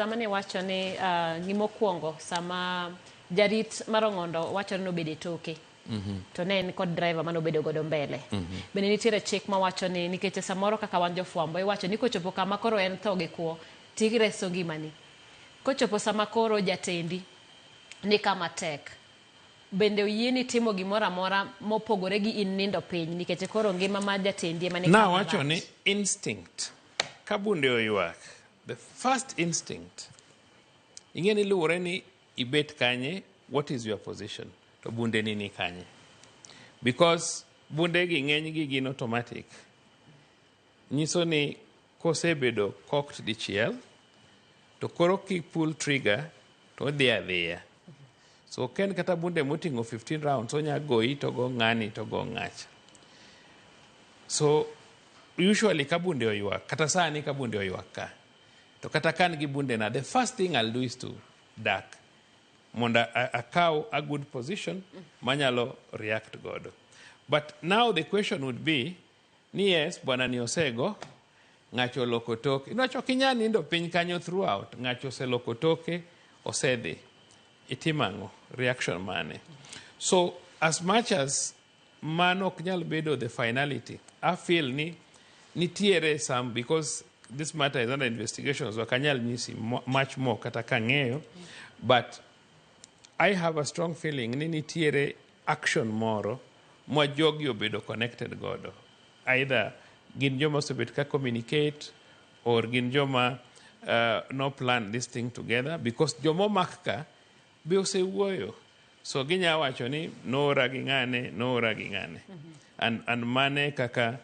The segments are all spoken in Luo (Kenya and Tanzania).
sama ne wacho ni gimokwongo sama jarit mar Ong'ondo wacho ni nobedo e toke. To ne en kod driver mano bedo godo mbele. Bende nitiere chik mawacho ni nikech samoro kaka wan jofwambo iwacho ni kochopo kama koro en tho gi kuo tireso ngimani. Kochopo sama koro jatendi ni kama tek. Bende oyieni timo gimoro amora mopogore gi in nindo piny nikech koro ngima ma jatendi ema ni kama. Na wacho ni instinct. Kabunde oywak. The first instinct. Ingeni luore ni ibet kanye, what is your position? To bunde ni kanye. Because bunde gi ng'eny gi gin automatic. Nyiso ni kosebedo cocked dichiel, to koro ki pull trigger, to odhi adhiya. So ken kata bunde moting'o 15 rounds, onya goyi to go ng'ani to go ng'acha. So usually kabunde oywak, kata sani kabunde oywak ka. To kata kan gi bunde na, the first thing I'll do is to duck. Monda akaw a good position, manyalo react godo. But now the question would be, ni yes, bwana ni osego, ng'acho lokotoke. Inacho kinya nindo piny kanyo throughout, ng'acho se lokotoke, osede. Itimango, reaction mane. So, as much as mano knyal bedo the finality, I feel ni nitiere some, because this matter is under investigation, so kanyal nisi much more kata kang'eyo, but I have a strong feeling ni nitiere action moro mwa jogi obedo connected godo. Either gin joma osebet ka communicate or gin joma no plan this thing together, because joma omak ka be osewuoyo. So ginya wacho ni noora gi ng'ane. And mane kaka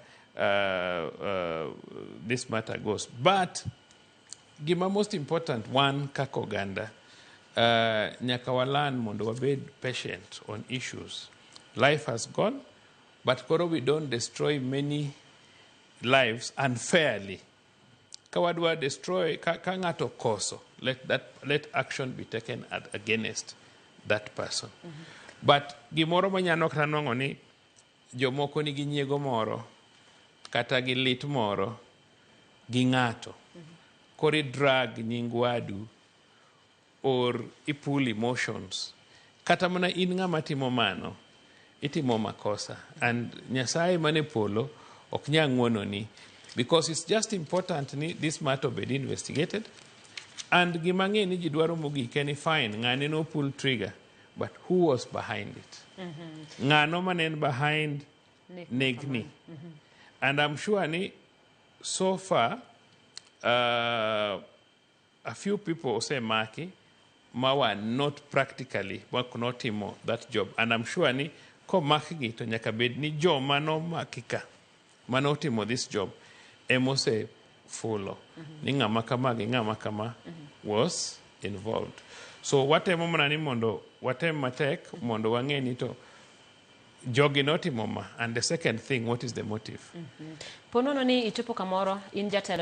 this matter goes. But gima most important, one kaka oganda, nyaka walan mondo wabed patient on issues. Life has gone, but koro we don't destroy many lives unfairly. Kawadwa destroy, ka ng'ato koso, let action be taken against that person. But gimoro manyano kata nwang'o ni jomoko nigi nyiego moro kata gi lit moro gi ng'ato. Kori drag nying wadu or ipull emotions. Kata mana in ng'ama timo mano, itimo makosa. And Nyasaye mane polo ok nya ng'wono ni. Because it's just important ni this matter be investigated. And gimang'e ni ji dwaro mogik ni fine, ng'ane no pull trigger. But who was behind it? Ng'ano manen behind negni. And I'm sure ni so far, a few people say maki, mawa not practically work not timo that job. And I'm sure ni ko makigi to nyaka bed ni jo mano makika mano timo this job emose follow. Ni ng'ama kama gi ng'ama kama was involved. So watemo mana ni mondo watem matek mondo wang'e ni to jogi notimo ma. And the second thing, what is the motive? Ponono ni ichopo kamoro in jatelo